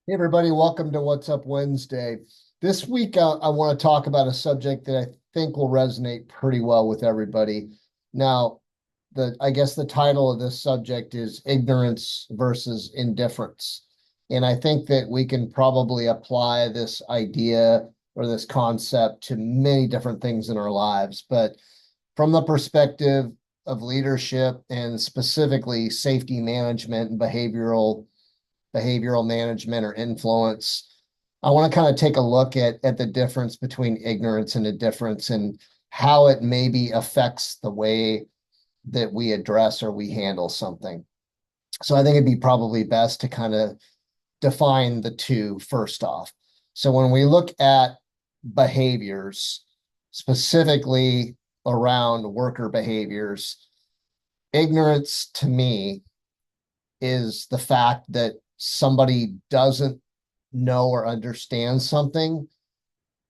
Hey everybody, welcome to What's Up Wednesday. This week, I want to talk about a subject that I think will resonate pretty well with everybody. Now, I guess the title of this subject is ignorance versus indifference. And I think that we can probably apply this idea or this concept to many different things in our lives. But from the perspective of leadership and specifically safety management and behavioral management or influence, I want to kind of take a look at the difference between ignorance and indifference and how it maybe affects the way that we address or we handle something. So I think it'd be probably best to kind of define the two first off. So when we look at behaviors, specifically around worker behaviors, ignorance to me is the fact that somebody doesn't know or understand something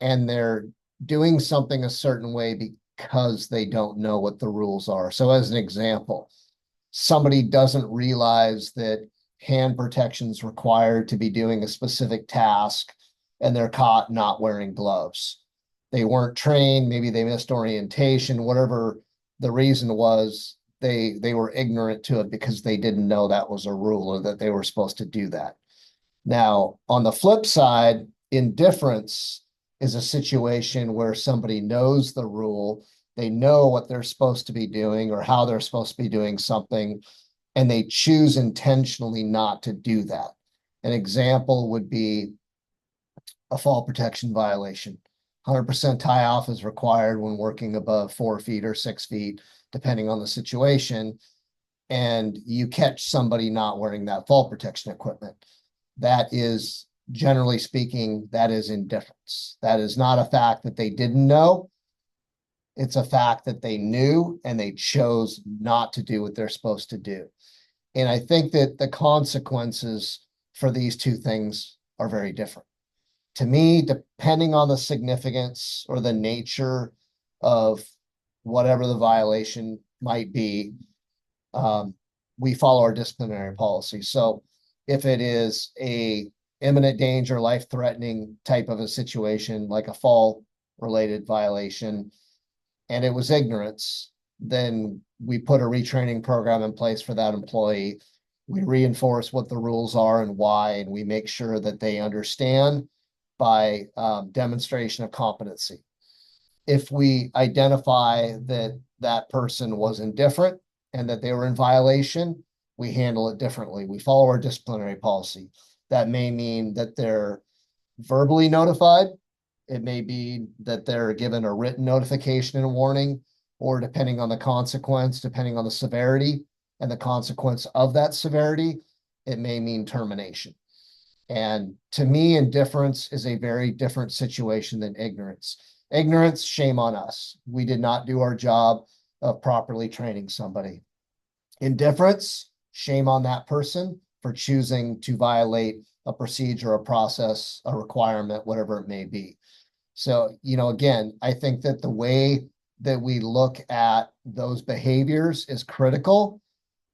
and they're doing something a certain way because they don't know what the rules are. So, as an example, somebody doesn't realize that hand protection is required to be doing a specific task and they're caught not wearing gloves. They weren't trained, maybe they missed orientation, whatever the reason was, they were ignorant to it because they didn't know that was a rule or that they were supposed to do that. Now, on the flip side, indifference is a situation where somebody knows the rule, they know what they're supposed to be doing or how they're supposed to be doing something, and they choose intentionally not to do that. An example would be a fall protection violation. 100% tie off is required when working above 4 feet or 6 feet, depending on the situation. And you catch somebody not wearing that fall protection equipment. That is, generally speaking, that is indifference. That is not a fact that they didn't know. It's a fact that they knew and they chose not to do what they're supposed to do. And I think that the consequences for these two things are very different. To me, depending on the significance or the nature of whatever the violation might be, um, we follow our disciplinary policy. So if it is a imminent danger, life-threatening type of a situation, like a fall-related violation, and it was ignorance, then we put a retraining program in place for that employee. We reinforce what the rules are and why, and we make sure that they understand by demonstration of competency. If we identify that that person was indifferent and that they were in violation, we handle it differently. We follow our disciplinary policy. That may mean that they're verbally notified. It may be that they're given a written notification and a warning, or depending on the consequence, depending on the severity and the consequence of that severity, it may mean termination. And to me, indifference is a very different situation than ignorance. Ignorance, shame on us. We did not do our job of properly training somebody. Indifference, shame on that person for choosing to violate a procedure, a process, a requirement, whatever it may be. So, again, I think that the way that we look at those behaviors is critical,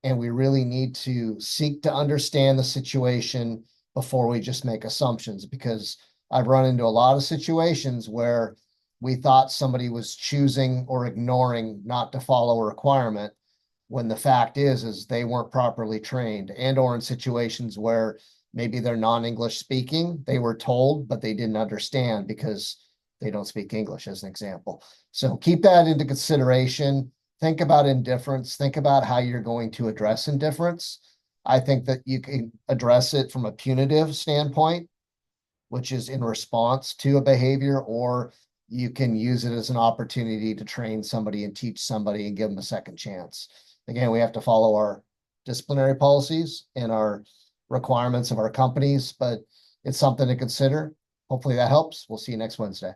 and we really need to seek to understand the situation before we just make assumptions, because I've run into a lot of situations where we thought somebody was choosing or ignoring not to follow a requirement when the fact is they weren't properly trained, and or in situations where maybe they're non-English speaking, they were told, but they didn't understand because they don't speak English, as an example. So keep that into consideration. Think about indifference. Think about how you're going to address indifference. I think that you can address it from a punitive standpoint, which is in response to a behavior, or you can use it as an opportunity to train somebody and teach somebody and give them a second chance. Again, we have to follow our disciplinary policies and our requirements of our companies, but it's something to consider. Hopefully that helps. We'll see you next Wednesday.